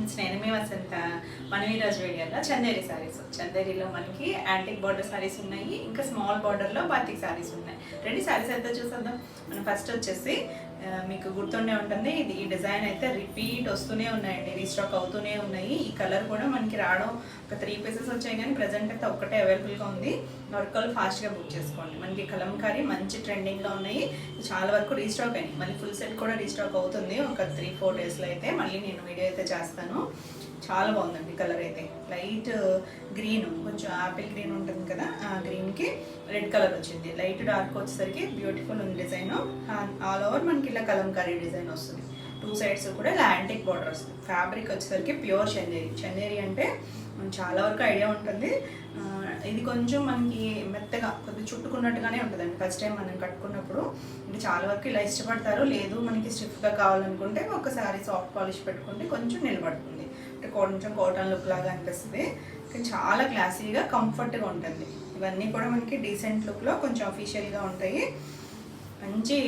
Friends, నేను మీ వసంత. మనం ఈరోజు వీడియోలో చందేరి శారీస్, చందేరిలో మనకి యాంటిక్ బార్డర్ శారీస్ ఉన్నాయి, ఇంకా స్మాల్ బార్డర్లో బాతిక్ శారీస్ ఉన్నాయి. రెండు శారీస్ అయితే చూసేద్దాం. మనం ఫస్ట్ వచ్చేసి మీకు గుర్తుండే ఉంటుంది, ఈ డిజైన్ అయితే రిపీట్ వస్తూనే ఉన్నాయండి, రీస్టాక్ అవుతూనే ఉన్నాయి. ఈ కలర్ కూడా మనకి రావడం ఒక 3 పీసెస్ వచ్చాయి, కానీ ప్రజెంట్ అయితే ఒక్కటే అవైలబుల్గా ఉంది. వర్కలు ఫాస్ట్గా బుక్ చేసుకోండి. మనకి కలంకారీ మంచి ట్రెండింగ్లో ఉన్నాయి, చాలా వరకు రీస్టాక్ అయినాయి. మళ్ళీ ఫుల్ సెట్ కూడా రీస్టాక్ అవుతుంది ఒక 3-4 డేస్లో అయితే. మళ్ళీ నేను వీడియో అయితే చేస్తాను. చాలా బాగుందండి కలర్ అయితే. లైట్ గ్రీన్, కొంచెం ఆపిల్ గ్రీన్ ఉంటుంది కదా, ఆ గ్రీన్కి రెడ్ కలర్ వచ్చింది. లైట్ డార్క్ వచ్చేసరికి బ్యూటిఫుల్ ఉంది డిజైన్. ఆల్ ఓవర్ మనకి ఇలా కలంకారీ డిజైన్ వస్తుంది. 2 సైడ్స్ కూడా ఇలా యాంటిక్ బార్డర్ వస్తుంది. ఫ్యాబ్రిక్ వచ్చేసరికి ప్యూర్ చందేరి. చందేరి అంటే చాలా వరకు ఐడియా ఉంటుంది. ఇది కొంచెం మనకి మెత్తగా కొద్దిగా చుట్టుకున్నట్టుగానే ఉంటుందండి ఫస్ట్ టైం మనం కట్టుకున్నప్పుడు. అంటే చాలా వరకు ఇలా ఇష్టపడతారు. లేదు మనకి స్టిఫ్గా కావాలనుకుంటే ఒకసారి సాఫ్ట్ పాలిష్ పెట్టుకుంటే కొంచెం నిలబడుతుంది, అంటే కొంచెం కాటన్ లుక్ లాగా అనిపిస్తుంది. కానీ చాలా క్లాసీగా కంఫర్ట్గా ఉంటుంది. ఇవన్నీ కూడా మనకి డీసెంట్ లుక్లో కొంచెం అఫీషియల్గా ఉంటాయి. మంచి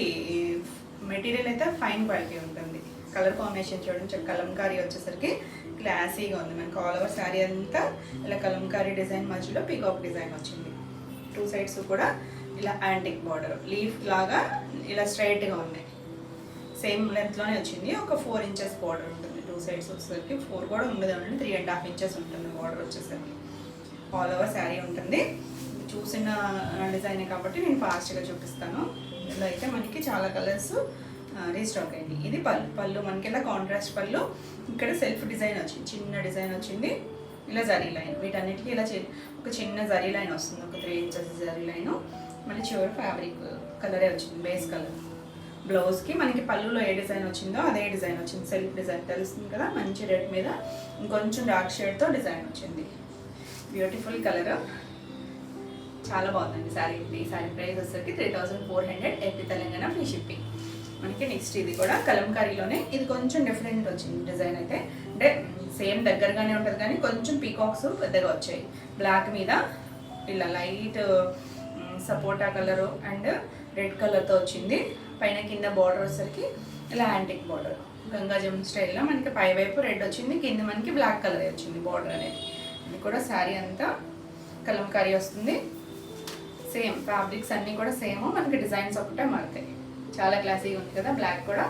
మెటీరియల్ అయితే ఫైన్ క్వాలిటీ ఉంటుంది. కలర్ కాంబినేషన్ చూడండి, కలంకారీ వచ్చేసరికి క్లాసీగా ఉంది. మనకి ఆల్ ఓవర్ శారీ అంతా ఇలా కలంకారీ డిజైన్ మధ్యలో పీకాక్ డిజైన్ వచ్చింది. 2 సైడ్స్ కూడా ఇలా యాంటిక్ బార్డర్ లీఫ్ లాగా ఇలా స్ట్రైట్గా ఉన్నాయి. సేమ్ లెంత్లోనే వచ్చింది. ఒక 4 ఇంచెస్ బార్డర్ ఉంటుంది 2 సైడ్స్ వచ్చేసరికి. 4 కూడా ఉండదు, 3.5 ఇంచెస్ ఉంటుంది బార్డర్ వచ్చేసరికి. ఆల్ ఓవర్ శారీ ఉంటుంది. చూసిన డిజైన్ కాబట్టి నేను ఫాస్ట్గా చూపిస్తాను. ఇందులో అయితే మనకి చాలా కలర్స్ రీస్టాక్ అయింది. ఇది పళ్ళు మనకి ఇలా కాంట్రాస్ట్ పళ్ళు. ఇక్కడ సెల్ఫ్ డిజైన్ వచ్చింది, చిన్న డిజైన్ వచ్చింది. ఇలా జరీ లైన్, వీటన్నిటికీ ఇలా ఒక చిన్న జరీ లైన్ వస్తుంది, ఒక 3 ఇంచెస్ జరీ లైన్. మళ్ళీ చివరి ఫ్యాబ్రిక్ కలరే వచ్చింది, బేస్ కలర్. బ్లౌజ్కి మనకి పళ్ళులో ఏ డిజైన్ వచ్చిందో అదే డిజైన్ వచ్చింది. సెల్ఫ్ డిజైన్ తెలుస్తుంది కదా, మంచి రెడ్ మీద ఇంకొంచెం డార్క్ షేడ్తో డిజైన్ వచ్చింది. బ్యూటిఫుల్ కలర్, చాలా బాగుందండి శారీ. ఈ శారీ ప్రైస్ వచ్చేసరికి 3400, ఏపీ తెలంగాణ ఫ్రీ షిప్పింగ్. మనకి నెక్స్ట్ ఇది కూడా కలంకారీలోనే, ఇది కొంచెం డిఫరెంట్ వచ్చింది డిజైన్ అయితే. అంటే సేమ్ దగ్గరగానే ఉంటుంది కానీ కొంచెం పీకాక్స్ పెద్దగా వచ్చాయి. బ్లాక్ మీద ఇలా light sapota colour and red కలర్తో వచ్చింది. పైన కింద బార్డర్ వచ్చేసరికి ఇలా యాంటిక్ బార్డర్ గంగాజం స్టైల్లో మనకి పై వైపు రెడ్ వచ్చింది, కింద మనకి బ్లాక్ కలర్ వచ్చింది బార్డర్ అనేది. ఇది కూడా శారీ అంతా కలంకారీ వస్తుంది. సేమ్ ఫ్యాబ్రిక్స్ అన్నీ కూడా సేమ్, మనకి డిజైన్స్ ఒకటే మారుతాయి. చాలా క్లాసీగా ఉంది కదా బ్లాక్ కూడా.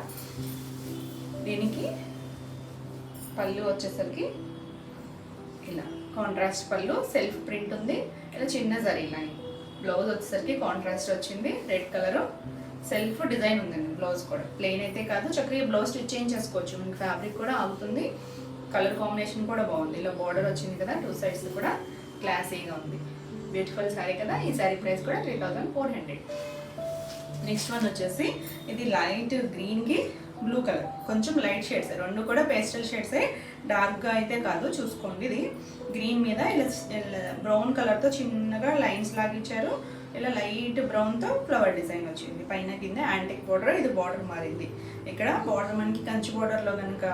దీనికి పళ్ళు వచ్చేసరికి ఇలా కాంట్రాస్ట్ పళ్ళు, సెల్ఫ్ ప్రింట్ ఉంది, ఇలా చిన్న జరీ లైన్. బ్లౌజ్ వచ్చేసరికి కాంట్రాస్ట్ వచ్చింది, రెడ్ కలరు. సెల్ఫ్ డిజైన్ ఉందండి బ్లౌజ్ కూడా. ప్లెయిన్ అయితే కాదు, చక్కగా బ్లౌజ్ స్టిచ్ చేంజ్ చేసుకోవచ్చు. మనకి ఫ్యాబ్రిక్ కూడా ఆగుతుంది. కలర్ కాంబినేషన్ కూడా బాగుంది. ఇలా బార్డర్ వచ్చింది కదా, 2 సైడ్స్ కూడా క్లాసీగా ఉంది. బ్యూటిఫుల్ శారీ కదా. ఈ శారీ ప్రైస్ కూడా 3400. నెక్స్ట్ వన్ వచ్చేసి ఇది లైట్ గ్రీన్కి బ్లూ కలర్, కొంచెం లైట్ షేడ్స్, రెండు కూడా పేస్టల్ షేడ్సే, డార్క్గా అయితే కాదు చూసుకోండి. ఇది గ్రీన్ మీద ఇలా బ్రౌన్ కలర్తో చిన్నగా లైన్స్ లాగా ఇచ్చారు. ఇలా లైట్ బ్రౌన్తో ఫ్లవర్ డిజైన్ వచ్చింది. పైన కింద యాంటిక్ బార్డర్. ఇది బార్డర్ మారింది. ఇక్కడ బార్డర్ మనకి కంచి బార్డర్లో కనుక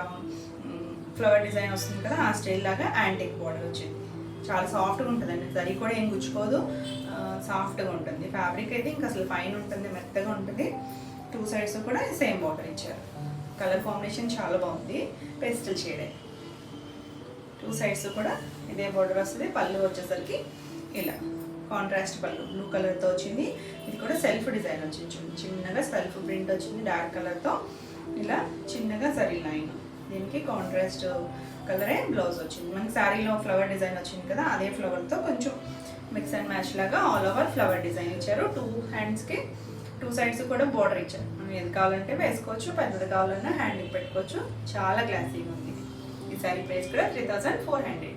ఫ్లవర్ డిజైన్ వస్తుంది కదా, ఆ స్టైల్ లాగా యాంటిక్ బార్డర్ వచ్చింది. చాలా సాఫ్ట్గా ఉంటుందండి, జరీ కూడా ఏం గుచ్చుకోదు, సాఫ్ట్గా ఉంటుంది. ఫ్యాబ్రిక్ అయితే ఇంకా అసలు ఫైన్ ఉంటుంది, మెత్తగా ఉంటుంది. 2 సైడ్స్ కూడా సేమ్ బార్డర్ ఇచ్చారు. కలర్ కాంబినేషన్ చాలా బాగుంది, పేస్టల్ షేడే. 2 సైడ్స్ కూడా ఇదే బార్డర్ వస్తుంది. పళ్ళు వచ్చేసరికి ఇలా కాంట్రాస్ట్ పళ్ళు బ్లూ కలర్తో వచ్చింది. ఇది కూడా సెల్ఫ్ డిజైన్ వచ్చింది, చిన్నగా సెల్ఫ్ ప్రింట్ వచ్చింది డార్క్ కలర్తో. ఇలా చిన్నగా జరీ లైన్. దీనికి కాంట్రాస్ట్ కలరే బ్లౌజ్ వచ్చింది. మనకి శారీలో ఫ్లవర్ డిజైన్ వచ్చింది కదా, అదే ఫ్లవర్తో కొంచెం మిక్స్ అండ్ మ్యాచ్ లాగా ఆల్ ఓవర్ ఫ్లవర్ డిజైన్ ఇచ్చారు. 2 హ్యాండ్స్కి 2 సైడ్స్ కూడా బార్డర్ ఇచ్చారు. మనం ఏది కావాలంటే వేసుకోవచ్చు, పెద్దది కావాలన్నా హ్యాండ్కి పెట్టుకోవచ్చు. చాలా క్లాసీగా ఉంది. ఈ శారీ ప్రైస్ కూడా 3400.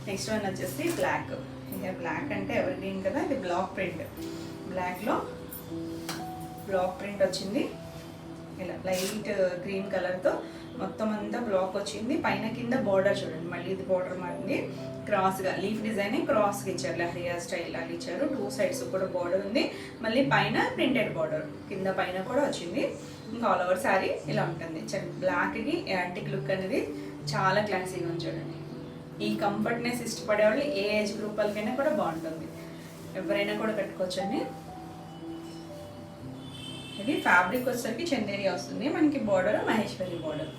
నెక్స్ట్ వన్ వచ్చేసి బ్లాక్. ఇక బ్లాక్ అంటే ఎవర్ గ్రీన్ కదా, ఇది బ్లాక్ ప్రింట్. బ్లాక్లో బ్లాక్ ప్రింట్ వచ్చింది. ఇలా లైట్ గ్రీన్ కలర్తో మొత్తం అంతా బ్లాక్ వచ్చింది. పైన కింద బార్డర్ చూడండి, మళ్ళీ ఇది బార్డర్ మారింది. క్రాస్గా లీఫ్ డిజైన్ క్రాస్గా ఇచ్చారు, లహరియా స్టైల్ లాగా ఇచ్చారు. 2 సైడ్స్ కూడా బార్డర్ ఉంది. మళ్ళీ పైన ప్రింటెడ్ బార్డర్, కింద పైన కూడా వచ్చింది. ఇంకా ఆల్ ఓవర్ శారీ ఇలా ఉంటుంది. బ్లాక్కి యాంటిక్ లుక్ అనేది చాలా క్లాసీగా ఉంది చూడండి. ఈ కంఫర్ట్నెస్ ఇష్టపడే వాళ్ళు ఏ ఏజ్ గ్రూప్ వాళ్ళకైనా కూడా బాగుంటుంది, ఎవరైనా కూడా కట్టుకోవచ్చండి. ఇది ఫ్యాబ్రిక్ వచ్చేసరికి చందేరి వస్తుంది. మనకి బార్డర్ మహేశ్వరి బార్డర్.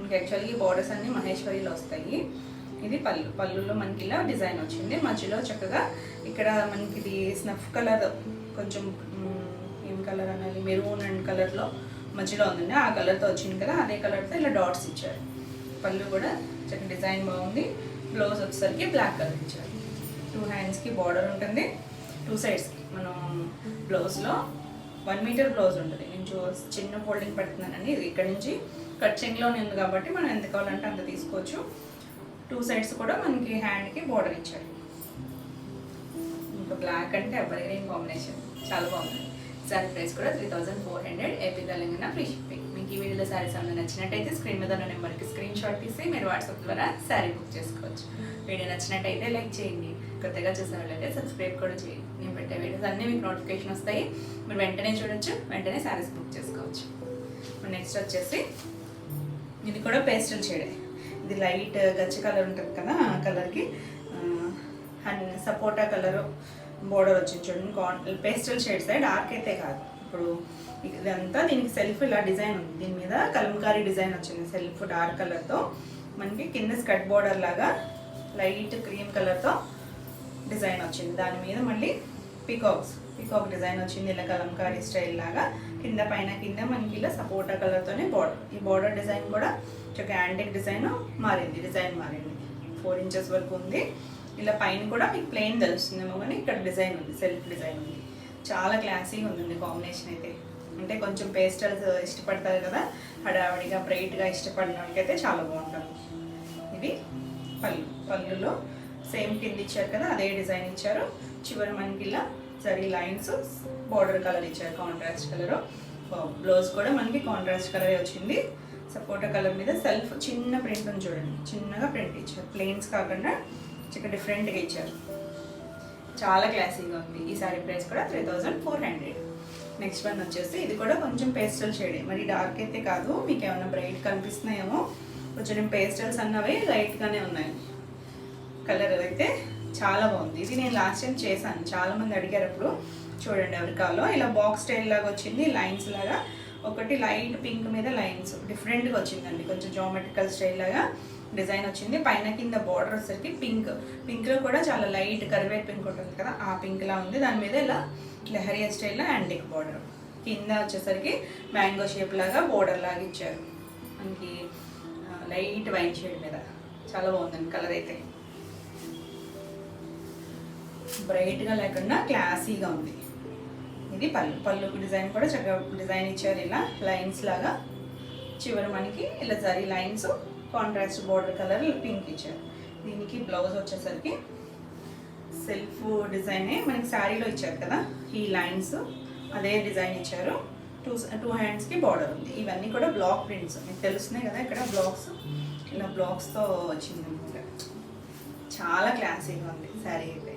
మనకి యాక్చువల్గా ఈ బార్డర్స్ అన్నీ మహేశ్వరిలో వస్తాయి. ఇది పళ్ళులో మనకి ఇలా డిజైన్ వచ్చింది. మధ్యలో చక్కగా ఇక్కడ మనకి ఇది స్నఫ్ కలర్, కొంచెం ఏం కలర్ అనాలి, మెరూన్ అండ్ కలర్లో మధ్యలో ఉందండి. ఆ కలర్తో వచ్చింది కదా, అదే కలర్తో ఇలా డాట్స్ ఇచ్చారు. పళ్ళు కూడా చక్కగా డిజైన్ బాగుంది. బ్లౌజ్ వచ్చేసరికి బ్లాక్ కలర్ ఇచ్చారు. 2 హ్యాండ్స్కి బార్డర్ ఉంటుంది, 2 సైడ్స్కి. మనం బ్లౌజ్లో 1 మీటర్ బ్లౌజ్ ఉంటుంది. నేను చిన్న ఫోల్డింగ్ పెడుతున్నానండి. ఇది ఇక్కడ నుంచి కట్ చెంగ్లోనే ఉంది కాబట్టి మనం ఎంత కావాలంటే అంత తీసుకోవచ్చు. 2 సైడ్స్ కూడా మనకి హ్యాండ్కి బార్డర్ ఇచ్చారు. ఇంకా బ్లాక్ అంటే ఎవర్ గ్రీన్ కాంబినేషన్, చాలా బాగుంది. శారీ ప్రైస్ కూడా 3400, ఏపీ తెలంగాణ ఫ్రీ షిప్పింగ్. మీకు ఈ వీడియోలో శారీస్ ఏమైనా నచ్చినట్టయితే స్క్రీన్ మీద ఉన్న నెంబర్కి స్క్రీన్ షాట్ తీసి మీరు వాట్సాప్ ద్వారా శారీ బుక్ చేసుకోవచ్చు. వీడియో నచ్చినట్టయితే లైక్ చేయండి, కొత్తగా చూసే వాళ్ళైతే సబ్స్క్రైబ్ కూడా చేయండి. నేను పెట్టే వీడియోస్ అన్నీ మీకు నోటిఫికేషన్ వస్తాయి, మీరు వెంటనే చూడొచ్చు, వెంటనే శారీస్ బుక్ చేసుకోవచ్చు. నెక్స్ట్ వచ్చేసి ఇది కూడా పేస్టల్ షేడే. ఇది లైట్ గచ్చి కలర్ ఉంటుంది కదా, ఆ కలర్కి సపోటా కలరు బోర్డర్ వచ్చింది చూడండి. పేస్టల్ షేడ్స్ డార్క్ అయితే కాదు. ఇప్పుడు ఇదంతా దీనికి సెల్ఫ్ ఇలా డిజైన్ ఉంది, దీని మీద కలంకారీ డిజైన్ వచ్చింది. సెల్ఫ్ డార్క్ కలర్తో మనకి కింద స్కర్ట్ బోర్డర్ లాగా లైట్ క్రీమ్ కలర్తో డిజైన్ వచ్చింది. దాని మీద మళ్ళీ పికాక్ డిజైన్ వచ్చింది, ఇలా కలంకారీ స్టైల్ లాగా. కింద మనకి ఇలా సపోటా కలర్తోనే బార్డర్. ఈ బార్డర్ డిజైన్ కూడా చక్కగా యాంటిక్ డిజైన్ మారింది. 4 ఇంచెస్ వరకు ఉంది. ఇలా పైన కూడా మీకు ప్లెయిన్ తెలుస్తుందేమో, కానీ ఇక్కడ డిజైన్ ఉంది, సెల్ఫ్ డిజైన్ ఉంది. చాలా క్లాసీగా ఉందండి కాంబినేషన్ అయితే. అంటే కొంచెం పేస్టల్స్ ఇష్టపడతారు కదా, హడావిడిగా బ్రైట్గా ఇష్టపడిన వాళ్ళకైతే చాలా బాగుంటుంది. ఇది పళ్ళులో సేమ్ కింద ఇచ్చారు కదా, అదే డిజైన్ ఇచ్చారు. చివరి మనకి ఇలా సరీ లైన్స్ బార్డర్ కలర్ ఇచ్చారు, కాంట్రాస్ట్ కలర్. బ్లౌజ్ కూడా మనకి కాంట్రాస్ట్ కలరే వచ్చింది. సపోటా కలర్ మీద సెల్ఫ్ చిన్న ప్రింట్ ఉంది చూడండి, చిన్నగా ప్రింట్ ఇచ్చారు. ప్లెయిన్స్ కాకుండా చిన్న డిఫరెంట్గా ఇచ్చారు. చాలా క్లాసీగా ఉంది. ఈ సారీ ప్రైస్ కూడా 3400. నెక్స్ట్ వన్ వచ్చేసి ఇది కూడా కొంచెం పేస్టల్ షేడే, మరి డార్క్ అయితే కాదు. మీకు ఏమైనా బ్రైట్ కనిపిస్తున్నాయేమో, కొంచెం పేస్టల్స్ అన్నవి లైట్గానే ఉన్నాయి. కలర్ అయితే చాలా బాగుంది. ఇది నేను లాస్ట్ టైం చేశాను, చాలామంది అడిగారు. అప్పుడు చూడండి ఎవరి కాలో ఇలా బాక్స్ స్టైల్ లాగా వచ్చింది, లైన్స్ లాగా. ఒకటి లైట్ పింక్ మీద లైన్స్ డిఫరెంట్గా వచ్చిందండి, కొంచెం జామెట్రికల్ స్టైల్ లాగా డిజైన్ వచ్చింది. పైన కింద బార్డర్ వచ్చేసరికి పింక్లో కూడా చాలా లైట్ కరివేట్ పింక్ ఉంటుంది కదా, ఆ పింక్లా ఉంది. దాని మీద ఇలా లెహరియా స్టైల్లో యాంటిక్ బార్డర్. కింద వచ్చేసరికి మ్యాంగో షేప్ లాగా బార్డర్ లాగా ఇచ్చారు మనకి, లైట్ వైన్ షేడ్ మీద. చాలా బాగుందండి కలర్ అయితే, బ్రైట్గా లేకుండా క్లాసీగా ఉంది. ఇది పళ్ళుకి డిజైన్ కూడా చక్కగా డిజైన్ ఇచ్చారు, ఇలా లైన్స్ లాగా. చివరి మనకి ఇలా zari lines, contrast border colour pink ఇచ్చారు. దీనికి బ్లౌజ్ వచ్చేసరికి సెల్ఫ్ డిజైనే మనకి శారీలో ఇచ్చారు కదా, ఈ లైన్స్ అదే డిజైన్ ఇచ్చారు. 2 హ్యాండ్స్కి బార్డర్ ఉంది. ఇవన్నీ కూడా బ్లాక్ ప్రింట్స్ మీకు తెలుస్తున్నాయి కదా, ఇక్కడ బ్లాక్స్, ఇలా బ్లాక్స్తో వచ్చింది అనమాట. చాలా క్లాసీగా ఉంది శారీ అయితే.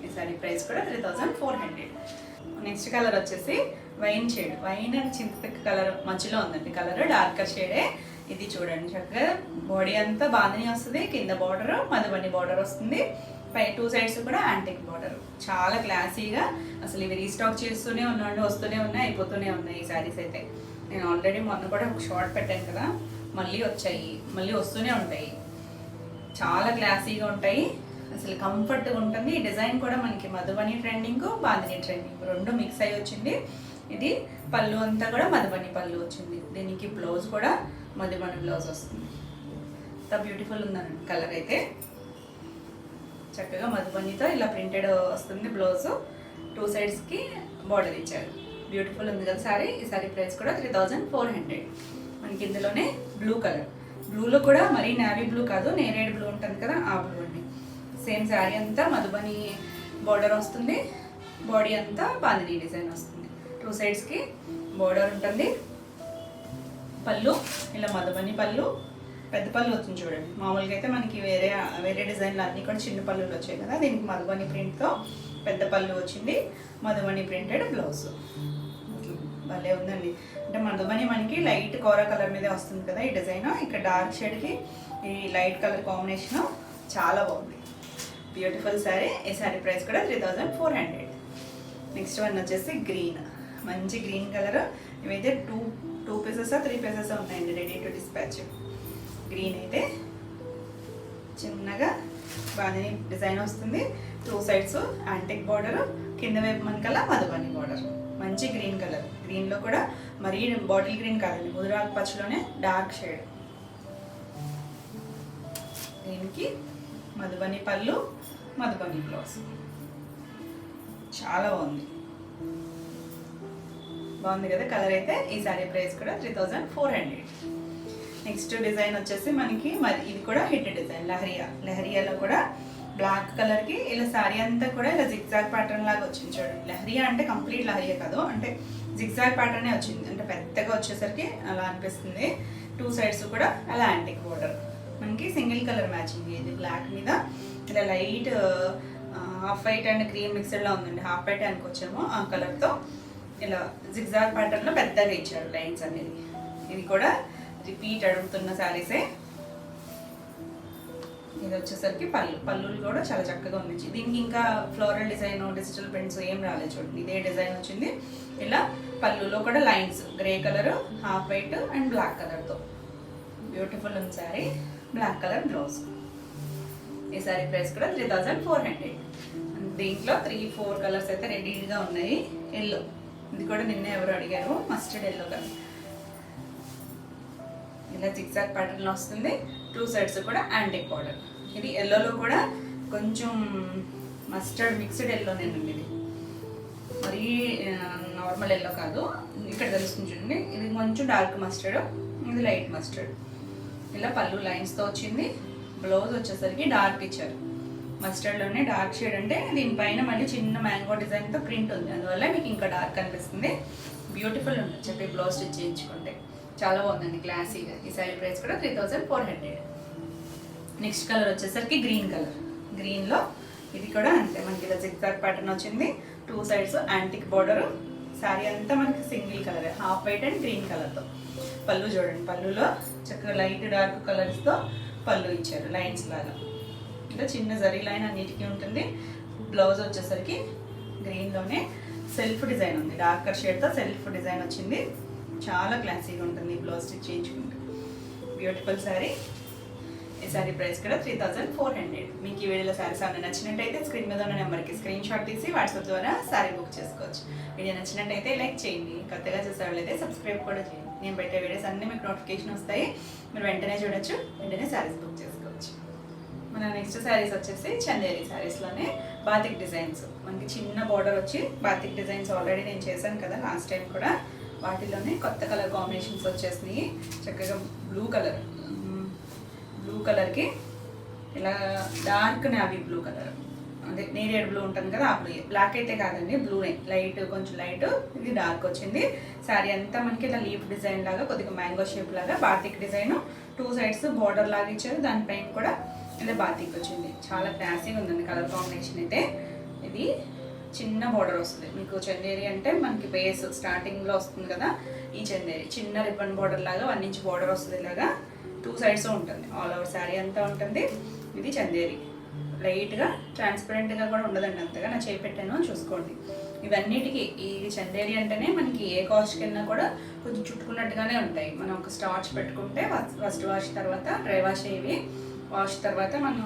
ఈ శారీ ప్రైస్ కూడా 3400. నెక్స్ట్ కలర్ వచ్చేసి వైన్ షేడ్, వైన్ అండ్ చింతపిక్క కలర్ మధ్యలో ఉందండి. కలర్ డార్కర్ షేడే. ఇది చూడండి చక్కగా బాడీ అంతా బాందిని వస్తుంది, కింద బార్డర్ మధుబని బార్డర్ వస్తుంది, పై 2 సైడ్స్ కూడా యాంటిక్ బార్డర్. చాలా క్లాసీగా. అసలు ఇవి రీస్టాక్ చేస్తూనే ఉన్నాడు, వస్తూనే ఉన్నాయి, అయిపోతూనే ఉన్నాయి ఈ శారీస్ అయితే. నేను ఆల్రెడీ మొన్న కూడా ఒక షార్ట్ పెట్టాను కదా, మళ్ళీ వచ్చాయి, మళ్ళీ వస్తూనే ఉంటాయి. చాలా క్లాసీగా ఉంటాయి, అసలు కంఫర్ట్గా ఉంటుంది. ఈ డిజైన్ కూడా మనకి మధుబని ట్రెండింగ్, బాందిని ట్రెండింగ్ రెండు మిక్స్ అయ్యి వచ్చింది. ఇది పళ్ళు అంతా కూడా మధుబని పళ్ళు వచ్చింది. దీనికి బ్లౌజ్ కూడా మధుబని బ్లౌజ్ వస్తుంది. ఎంత బ్యూటిఫుల్ ఉందండి కలర్ అయితే. చక్కగా మధుబనితో ఇలా ప్రింటెడ్ వస్తుంది బ్లౌజ్. 2 సైడ్స్కి బార్డర్ ఇచ్చారు. బ్యూటిఫుల్ ఉంది కదా సారీ. ఈ సారీ ప్రైస్ కూడా 3400. మనకి ఇందులోనే బ్లూ కలర్, బ్లూలో కూడా మరీ నేవీ బ్లూ కాదు, నేరేడ్ బ్లూ ఉంటుంది కదా, ఆ బ్లూ అండి. సేమ్ శారీ అంతా మధుబని బార్డర్ వస్తుంది, బాడీ అంతా బాందిని డిజైన్ వస్తుంది. 2 సైడ్స్కి బార్డర్ ఉంటుంది. పళ్ళు ఇలా మధుబని పళ్ళు, పెద్ద పళ్ళు వచ్చింది చూడండి. మామూలుగా అయితే మనకి వేరే డిజైన్లు అన్నీ కూడా చిన్న పళ్ళులు వచ్చాయి కదా, దీనికి మధుబని ప్రింట్తో పెద్ద పళ్ళు వచ్చింది, మధుబని ప్రింటెడ్ బ్లౌజ్. భలే ఉందండి. అంటే మధుబని మనకి లైట్ కోరా కలర్ మీదే వస్తుంది కదా ఈ డిజైన్. ఇక్కడ డార్క్ షేడ్కి ఈ లైట్ కలర్ కాంబినేషను చాలా బాగుంది. బ్యూటిఫుల్ శారీ. ఈ శారీ ప్రైస్ కూడా 3400. నెక్స్ట్ వన్ వచ్చేసి గ్రీన్, మంచి గ్రీన్ కలర్. ఇవైతే టూ పీసెస్ 3 పీసెస్ ఉన్నాయండి రెడీ టు డిస్పాచ్. గ్రీన్ అయితే చిన్నగా బాగానే డిజైన్ వస్తుంది. 2 సైడ్స్ యాంటిక్ బార్డర్, కింద వైపు మనకల్లా మధుబని బార్డర్. మంచి గ్రీన్ కలర్. గ్రీన్లో కూడా మరీ బాటిల్ గ్రీన్ కాదండి, ముదురాకు పచ్చలోనే డార్క్ షేడ్. దీనికి మధుబని పళ్ళు, మధుబని బ్లౌజ్. చాలా బాగుంది కదా కలర్ అయితే. ఈ సారీ ప్రైస్ కూడా 3400. నెక్స్ట్ డిజైన్ వచ్చేసి మనకి మరి ఇది కూడా హిట్ డిజైన్ లహరియాలో కూడా బ్లాక్ కలర్కి ఇలా సారీ అంతా కూడా ఇలా జిగ్జాగ్ ప్యాటర్న్ లాగా వచ్చింది చూడండి. లహరియా అంటే కంప్లీట్ లహరియా కాదు, అంటే జిగ్జాగ్ ప్యాటర్నే వచ్చింది, అంటే పెద్దగా వచ్చేసరికి అలా అనిపిస్తుంది. 2 సైడ్స్ కూడా అలా యాంటిక్ బోర్డర్. మనకి సింగిల్ కలర్ మ్యాచింగ్. ఇది బ్లాక్ మీద ఇలా light half white and cream మిక్స్డ్లా ఉందండి. హాఫ్ వైట్ అనుకొచ్చాము ఆ కలర్తో ఇలా జిగ్జాగ్ ప్యాటర్న్లో పెద్దగా ఇచ్చారు లైన్స్ అనేది. ఇది కూడా రిపీట్ అడుగుతున్న శారీసే. ఇది వచ్చేసరికి పళ్ళులు కూడా చాలా చక్కగా ఉంది. దీనికి ఇంకా ఫ్లోరల్ డిజైన్, డిజిటల్ ప్రింట్స్ ఏం రాలేదు చూడండి. ఇదే డిజైన్ వచ్చింది. ఇలా పళ్ళులో కూడా lines grey colour, half white and black కలర్తో బ్యూటిఫుల్ ఉంది శారీ. Black colour blouse. ఈ శారీ ప్రైస్ కూడా 3400. దీంట్లో 3-4 కలర్స్ అయితే రెడీగా ఉన్నాయి. ఎల్లో, ఇది కూడా నిన్న ఎవరు అడిగారు, మస్టర్డ్ ఎల్లో కలర్. ఇలా జిగ్జాగ్ ప్యాటర్న్ వస్తుంది. 2 సైడ్స్ కూడా యాంటిక్ బార్డర్. ఇది ఎల్లోలో కూడా కొంచెం మస్టర్డ్ మిక్స్డ్ ఎల్లోనేనండి. ఇది మరీ నార్మల్ ఎల్లో కాదు, ఇక్కడ తెలుస్తుంది చూడండి. ఇది కొంచెం డార్క్ మస్టర్డ్, ఇది లైట్ మస్టర్డ్. ఇలా పళ్ళు లైన్స్తో వచ్చింది. బ్లౌజ్ వచ్చేసరికి డార్క్ ఇచ్చారు. మస్టర్డ్లోనే డార్క్ షేడ్, అంటే దీనిపైన మళ్ళీ చిన్న మ్యాంగో డిజైన్తో ప్రింట్ ఉంది, అందువల్ల మీకు ఇంకా డార్క్ అనిపిస్తుంది. బ్యూటిఫుల్ ఉంటుంది చెప్పి బ్లౌజ్ స్టిచ్ చేయించుకుంటే. చాలా బాగుందండి క్లాసీగా. ఈ శారీ ప్రైస్ కూడా 3400. నెక్స్ట్ కలర్ వచ్చేసరికి గ్రీన్ కలర్. గ్రీన్లో ఇది కూడా అంతే, మనకి ఇలా జిగ్జాగ్ ప్యాటర్న్ వచ్చింది. 2 సైడ్స్ యాంటిక్ బార్డర్. శారీ అంతా మనకి single colour, half white and green కలర్తో. పళ్ళు చూడండి, పళ్ళులో చక్కగా లైట్ డార్క్ కలర్స్తో పళ్ళు ఇచ్చారు లైన్స్ లాగా. ఇలా చిన్న జరీ లైన్ అన్నిటికీ ఉంటుంది. బ్లౌజ్ వచ్చేసరికి గ్రీన్లోనే సెల్ఫ్ డిజైన్ ఉంది, డార్కర్ షేడ్తో సెల్ఫ్ డిజైన్ వచ్చింది. చాలా క్లాసీగా ఉంటుంది బ్లౌజ్ స్టిచ్ చేయించుకుంటే. బ్యూటిఫుల్ శారీ. ఈ శారీ ప్రైస్ కూడా 3400. మీకు ఈ వీడియోలో శారీస్ ఏమైనా నచ్చినట్టయితే స్క్రీన్ మీద ఉన్న నెంబర్కి స్క్రీన్ షాట్ తీసి వాట్సాప్ ద్వారా శారీ బుక్ చేసుకోవచ్చు. వీడియో నచ్చినట్టయితే లైక్ చేయండి, కొత్తగా చూసేవాళ్ళైతే సబ్స్క్రైబ్ కూడా చేయండి. నేను పెట్టే వీడియోస్ అన్నీ మీకు నోటిఫికేషన్ వస్తాయి, మీరు వెంటనే చూడొచ్చు, వెంటనే శారీస్ బుక్ చేసుకోవచ్చు. మన నెక్స్ట్ శారీస్ వచ్చేసి చందేరి శారీస్లోనే బాతిక్ డిజైన్స్. మనకి చిన్న బార్డర్ వచ్చి బాతిక్ డిజైన్స్ ఆల్రెడీ నేను చేశాను కదా లాస్ట్ టైం కూడా. వాటిలోనే కొత్త కలర్ కాంబినేషన్స్ వచ్చేసినాయి. చక్కగా బ్లూ కలర్కి ఇలా డార్క్ నావీ బ్లూ కలర్, అదే నేరేడ్ బ్లూ ఉంటుంది కదా ఆ బ్లూ. బ్లాక్ అయితే కాదండి, బ్లూనే లైట్, కొంచెం లైట్. ఇది డార్క్ వచ్చింది. శారీ అంతా మనకి ఇలా లీఫ్ డిజైన్ లాగా, కొద్దిగా మ్యాంగో షేప్ లాగా బాతిక్ డిజైన్. 2 సైడ్స్ బార్డర్ లాగా ఇచ్చారు, దానిపైన కూడా ఇలా బాతిక్ వచ్చింది. చాలా క్లాసీగా ఉందండి కలర్ కాంబినేషన్ అయితే. ఇది చిన్న బార్డర్ వస్తుంది. మీకు చందేరి అంటే మనకి బేస్ స్టార్టింగ్లో వస్తుంది కదా, ఈ చందేరి చిన్న రిబ్బన్ బార్డర్ లాగా 1 ఇంచ్ బార్డర్ వస్తుంది. ఇలాగా 2 సైడ్స్ ఉంటుంది, ఆల్ ఓవర్ శారీ అంతా ఉంటుంది. ఇది చందేరి. లైట్గా ట్రాన్స్పరెంట్గా కూడా ఉండదండి అంతగా, నా చేయి పెట్టాను చూసుకోండి. ఇవన్నిటికీ ఈ చందేరి అంటేనే మనకి ఏ కాస్ట్కి వెళ్ళినా కూడా కొంచెం చుట్టుకున్నట్టుగానే ఉంటాయి. మనం ఒక స్టార్చ్ పెట్టుకుంటే ఫస్ట్ వాష్ తర్వాత డ్రై వాష్ అయ్యి, వాష్ తర్వాత మనం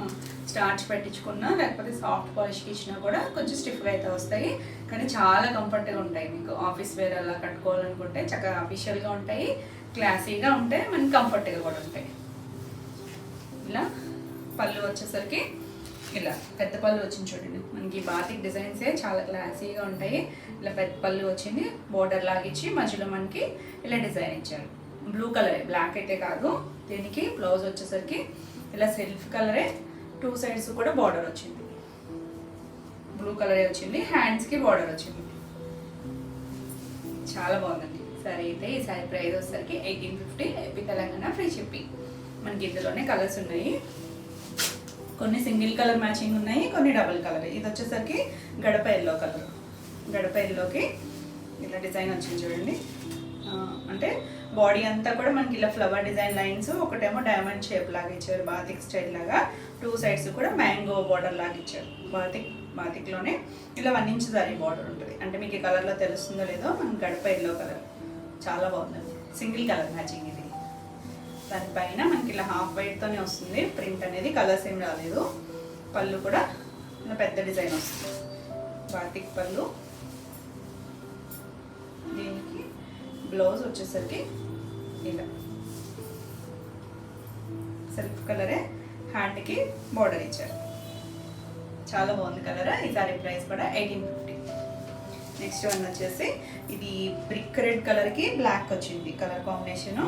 స్టార్చ్ పెట్టించుకున్నా లేకపోతే సాఫ్ట్ పాలిష్కి ఇచ్చినా కూడా కొంచెం స్టిఫ్గా అయితే వస్తాయి, కానీ చాలా కంఫర్ట్గా ఉంటాయి. మీకు ఆఫీస్ వేర్ అలా కట్టుకోవాలనుకుంటే చక్కగా అఫీషియల్గా ఉంటాయి, క్లాసీగా ఉంటాయి, మనకి కంఫర్ట్గా కూడా ఉంటాయి. ఇలా పళ్ళు వచ్చేసరికి ఇలా పెద్ద పళ్ళు వచ్చింది చూడండి. మనకి బాతిక్ డిజైన్సే చాలా క్లాసీగా ఉంటాయి. ఇలా పెద్ద పళ్ళు వచ్చింది, బోర్డర్ లాగిచ్చి మధ్యలో మనకి ఇలా డిజైన్ ఇచ్చారు. బ్లూ కలరే, బ్లాక్ అయితే కాదు. దీనికి బ్లౌజ్ వచ్చేసరికి ఇలా సెల్ఫ్ కలరే, 2 సైడ్స్ కూడా బార్డర్ వచ్చింది. బ్లూ కలరే వచ్చింది, హ్యాండ్స్కి బార్డర్ వచ్చింది. చాలా బాగుందండి సారీ అయితే. ఈ సారీ ప్రైస్ వచ్చేసరికి 1850, ఏపీ తెలంగాణ ఫ్రీ షిప్పింగ్. మనకి ఇందులోనే కలర్స్ ఉన్నాయి, కొన్ని సింగిల్ కలర్ మ్యాచింగ్ ఉన్నాయి, కొన్ని డబుల్ కలర్. ఇది వచ్చేసరికి గడప ఎల్లో కలర్. గడప ఎల్లోకి ఇలా డిజైన్ వచ్చింది చూడండి. అంటే బాడీ అంతా కూడా మనకి ఇలా ఫ్లవర్ డిజైన్ లైన్స్, ఒకటేమో డైమండ్ షేప్ లాగా ఇచ్చారు బాతిక్ స్టైల్ లాగా. 2 సైడ్స్ కూడా మ్యాంగో బార్డర్ లాగా ఇచ్చారు. బాతిక్లోనే ఇలా 1 ఇంచ్ జరీ బార్డర్ ఉంటుంది. అంటే మీకు ఈ కలర్లో తెలుస్తుందో లేదో, మన గడప ఎల్లో కలర్ చాలా బాగుందండి. సింగిల్ కలర్ మ్యాచింగ్ ఇది. దానిపైన మనకి ఇలా హాఫ్ వైట్తోనే వస్తుంది ప్రింట్ అనేది, కలర్స్ ఏం రాలేదు. పళ్ళు కూడా ఇలా పెద్ద డిజైన్ వస్తుంది, బాతిక్ పళ్ళు. దీనికి బ్లౌజ్ వచ్చేసరికి ఇలా సెల్ఫ్ కలరే, హ్యాండ్కి బార్డర్ ఇచ్చారు. చాలా బాగుంది కలర్. ఈ సారీ ప్రైస్ కూడా 1850. నెక్స్ట్ వన్ వచ్చేసి ఇది బ్రిక్ రెడ్ కలర్కి బ్లాక్ వచ్చింది కలర్ కాంబినేషను.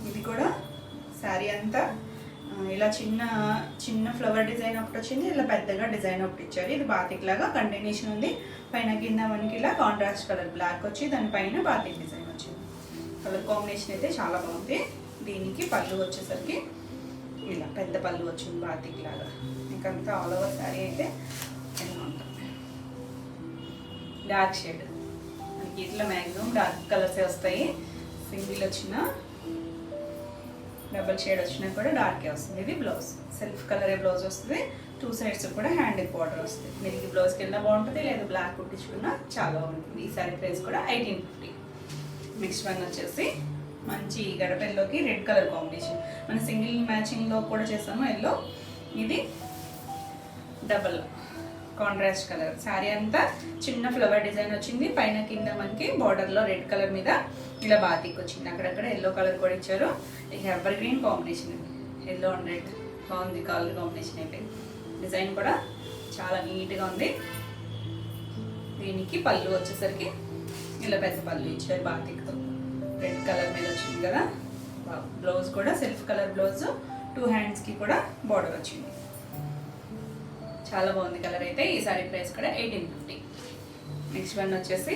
ఇది కూడా శారీ అంతా ఇలా చిన్న చిన్న ఫ్లవర్ డిజైన్ ఒకటి వచ్చింది, ఇలా పెద్దగా డిజైన్ ఒకటి ఇచ్చారు. ఇది బాతిక్ లాగా కంటిన్యూషన్ ఉంది. పైన కింద మనకి ఇలా కాంట్రాస్ట్ కలర్ బ్లాక్ వచ్చి దానిపైన బాతిక్ డిజైన్ వచ్చింది. కలర్ కాంబినేషన్ అయితే చాలా బాగుంది. దీనికి పళ్ళు వచ్చేసరికి ఇలా పెద్ద పళ్ళు వచ్చింది బాతిక్ లాగా. ఇంకంతా ఆల్ ఓవర్ శారీ అయితే ఇలా ఉంటుంది. డార్క్ షేడ్ మనకి ఇట్లా మ్యాక్సిమం డార్క్ కలర్సే వస్తాయి. సింగిల్ వచ్చిన డబల్ షేడ్ వచ్చినా కూడా డార్కే వస్తుంది. ఇది బ్లౌజ్ సెల్ఫ్ కలరే బ్లౌజ్ వస్తుంది. 2 సైడ్స్ కూడా హ్యాండ్ బార్డర్ వస్తుంది. మీరు ఈ బ్లౌజ్కి వెళ్ళినా బాగుంటుంది, లేదా బ్లాక్ కుట్టించుకున్నా చాలా బాగుంటుంది. ఈ సారీ ప్రైస్ కూడా 1850. నెక్స్ట్ వన్ వచ్చేసి మంచి గడపెల్లోకి రెడ్ కలర్ కాంబినేషన్. మన సింగిల్ మ్యాచింగ్లో కూడా చేసాము ఎల్లో. ఇది డబల్ కాంట్రాస్ట్ కలర్. శారీ అంతా చిన్న ఫ్లవర్ డిజైన్ వచ్చింది. పైన కింద మనకి బార్డర్లో రెడ్ కలర్ మీద ఇలా బాతిక్ వచ్చింది. అక్కడక్కడ ఎల్లో కలర్ కూడా ఇచ్చారు. ఇక ఎవర్ గ్రీన్ కాంబినేషన్ అండి, ఎల్లో అండ్ రెడ్ బాగుంది కలర్ కాంబినేషన్ అయితే. డిజైన్ కూడా చాలా నీట్గా ఉంది. దీనికి పళ్ళు వచ్చేసరికి ఇలా పెద్ద పళ్ళు ఇచ్చారు బాతిక్తో, రెడ్ కలర్ మీద వచ్చింది కదా. బ్లౌజ్ కూడా సెల్ఫ్ కలర్ బ్లౌజ్, 2 హ్యాండ్స్కి కూడా బార్డర్ వచ్చింది. చాలా బాగుంది కలర్ అయితే. ఈ సారీ ప్రైస్ కూడా 1850. నెక్స్ట్ వన్ వచ్చేసి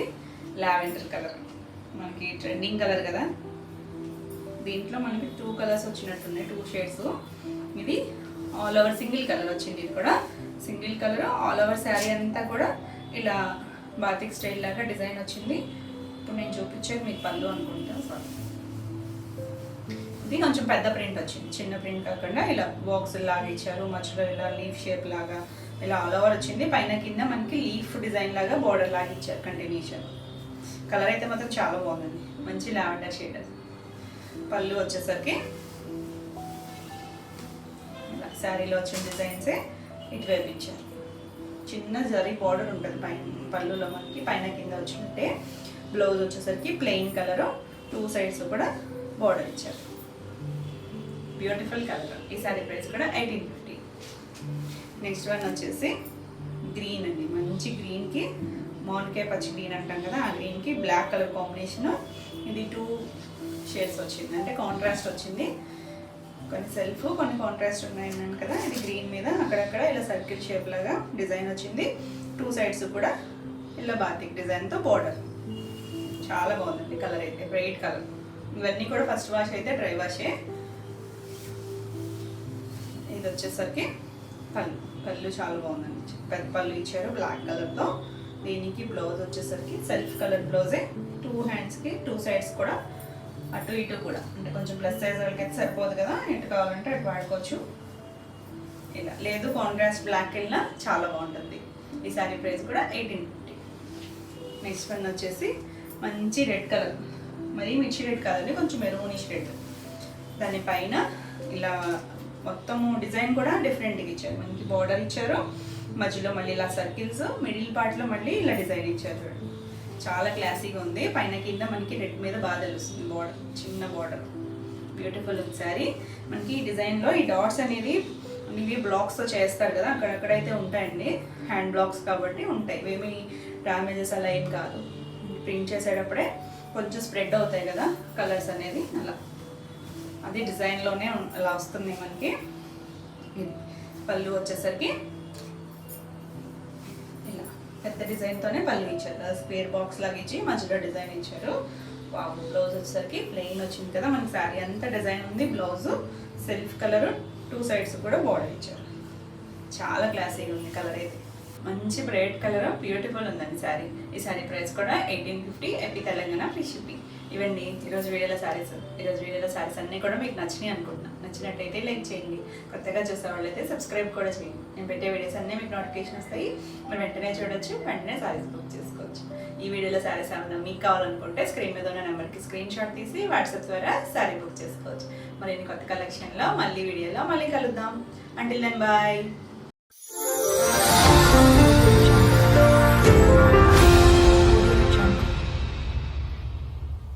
లావెండర్ కలర్, మనకి ట్రెండింగ్ కలర్ కదా. దీంట్లో మనకి 2 కలర్స్ వచ్చినట్టున్నాయి, 2 షేడ్స్. ఇది ఆల్ ఓవర్ సింగిల్ కలర్ వచ్చింది. ఇది కూడా single colour all over sari అంతా కూడా ఇలా బాతిక్ స్టైల్ లాగా డిజైన్ వచ్చింది. ఇప్పుడు నేను చూపించేది మీకు పళ్ళు అనుకుంటా. సారీ, ఇది కొంచెం పెద్ద ప్రింట్ వచ్చింది, చిన్న ప్రింట్ కాకుండా ఇలా బాక్స్ లాగా ఇచ్చారు. మధ్యలో ఇలా లీఫ్ షేప్ లాగా ఇలా ఆల్ ఓవర్ వచ్చింది. పైన కింద మనకి లీఫ్ డిజైన్ లాగా బార్డర్ లాగా ఇచ్చారు కంటిన్యూషన్. కలర్ అయితే మాత్రం చాలా బాగుందండి, మంచి లావెండర్ షేడ్. పళ్ళు వచ్చేసరికి ఇలా శారీలో వచ్చిన డిజైన్సే ఇటువైపు ఇచ్చారు. చిన్న జరీ బార్డర్ ఉంటుంది పైన పళ్ళులో మనకి, పైన కింద వచ్చినట్టే. బ్లౌజ్ వచ్చేసరికి ప్లెయిన్ కలర్, 2 సైడ్స్ కూడా బార్డర్ ఇచ్చారు. Beautiful colour. ఈ సారీ ప్రైస్ కూడా 1850. నెక్స్ట్ వన్ వచ్చేసి గ్రీన్ అండి, మంచి గ్రీన్కి మామిడికాయ పచ్చి గ్రీన్ అంటాం కదా, ఆ గ్రీన్కి బ్లాక్ కలర్ కాంబినేషన్. ఇది 2 షేడ్స్ వచ్చింది, అంటే కాంట్రాస్ట్ వచ్చింది. కొన్ని సెల్ఫ్ కొన్ని కాంట్రాస్ట్ ఉన్నాయన్నాను కదా. ఇది గ్రీన్ మీద అక్కడక్కడ ఇలా సర్కిల్ షేప్ లాగా డిజైన్ వచ్చింది. 2 సైడ్స్ కూడా ఇలా బాతిక్ డిజైన్తో బార్డర్. చాలా బాగుందండి కలర్ అయితే, బ్రైట్ కలర్. ఇవన్నీ కూడా ఫస్ట్ వాష్ అయితే డ్రై వాషే. ఇది వచ్చేసరికి పళ్ళు చాలా బాగుందండి, పెద్ద పళ్ళు ఇచ్చారు బ్లాక్ కలర్తో. దీనికి బ్లౌజ్ వచ్చేసరికి సెల్ఫ్ కలర్ బ్లౌజే, 2 హ్యాండ్స్కి 2 సైడ్స్ కూడా అటు ఇటు కూడా, అంటే కొంచెం ప్లస్ సైజ్ వాళ్ళకి అయితే సరిపోదు కదా, ఇటు కావాలంటే అటు వాడుకోవచ్చు. ఇలా లేదు కాంట్రాస్ట్ బ్లాక్ వెళ్ళినా చాలా బాగుంటుంది. ఈ సారీ ప్రైస్ కూడా 1850. నెక్స్ట్ వన్ వచ్చేసి మంచి రెడ్ కలర్, మరీ మిర్చి రెడ్ కాదండి, కొంచెం మెరూనిష్ రెడ్. దానిపైన ఇలా మొత్తము డిజైన్ కూడా డిఫరెంట్గా ఇచ్చారు. మనకి బార్డర్ ఇచ్చారు, మధ్యలో మళ్ళీ ఇలా సర్కిల్స్, మిడిల్ పార్ట్లో మళ్ళీ ఇలా డిజైన్ ఇచ్చారు. చాలా క్లాసీగా ఉంది. పైన కింద మనకి రెడ్ మీద బాగా తెలుస్తుంది బార్డర్, చిన్న బార్డర్. బ్యూటిఫుల్ ఉంది శారీ. మనకి ఈ డిజైన్లో ఈ డాట్స్ అనేది ఇవి బ్లాక్స్తో చేస్తారు కదా, అక్కడక్కడైతే ఉంటాయండి, హ్యాండ్ బ్లాక్స్ కాబట్టి ఉంటాయి. ఏమి డ్యామేజెస్ అలా ఏం కాదు. ప్రింట్ చేసేటప్పుడే కొంచెం స్ప్రెడ్ అవుతాయి కదా కలర్స్ అనేది, అలా అది డిజైన్లోనే అలా వస్తుంది మనకి. పళ్ళు వచ్చేసరికి ఇలా పెద్ద డిజైన్తోనే పళ్ళు ఇచ్చారు, స్క్వేర్ బాక్స్ లాగా ఇచ్చి మధ్యలో డిజైన్ ఇచ్చారు. బాబు బ్లౌజ్ వచ్చేసరికి ప్లెయిన్ వచ్చింది కదా, మనకి శారీ అంతా డిజైన్ ఉంది. బ్లౌజ్ సెల్ఫ్ కలర్, 2 సైడ్స్ కూడా బార్డర్ ఇచ్చారు. చాలా క్లాసీగా ఉంది కలర్ అయితే, మంచి బ్రైట్ కలర్, బ్యూటిఫుల్ ఉందండి శారీ. ఈ శారీ ప్రైస్ కూడా 1850. AP Telangana free shipping. ఇవన్నీ ఈరోజు వీడియోలో శారీస్ అన్నీ కూడా మీకు నచ్చినాయి అనుకుంటున్నాను. నచ్చినట్టయితే లైక్ చేయండి, కొత్తగా చూసే వాళ్ళైతే సబ్స్క్రైబ్ కూడా చేయండి. నేను పెట్టే వీడియోస్ అన్నీ మీకు నోటిఫికేషన్ వస్తాయి, మీరు వెంటనే చూడొచ్చు, వెంటనే శారీస్ బుక్ చేసుకోవచ్చు. ఈ వీడియోలో శారీస్ ఏమన్నా మీకు కావాలనుకుంటే స్క్రీన్ మీద ఉన్న నెంబర్కి స్క్రీన్ షాట్ తీసి వాట్సాప్ ద్వారా శారీ బుక్ చేసుకోవచ్చు. మరి కొత్త కలెక్షన్లో మళ్ళీ వీడియోలో మళ్ళీ కలుద్దాం. Until then bye.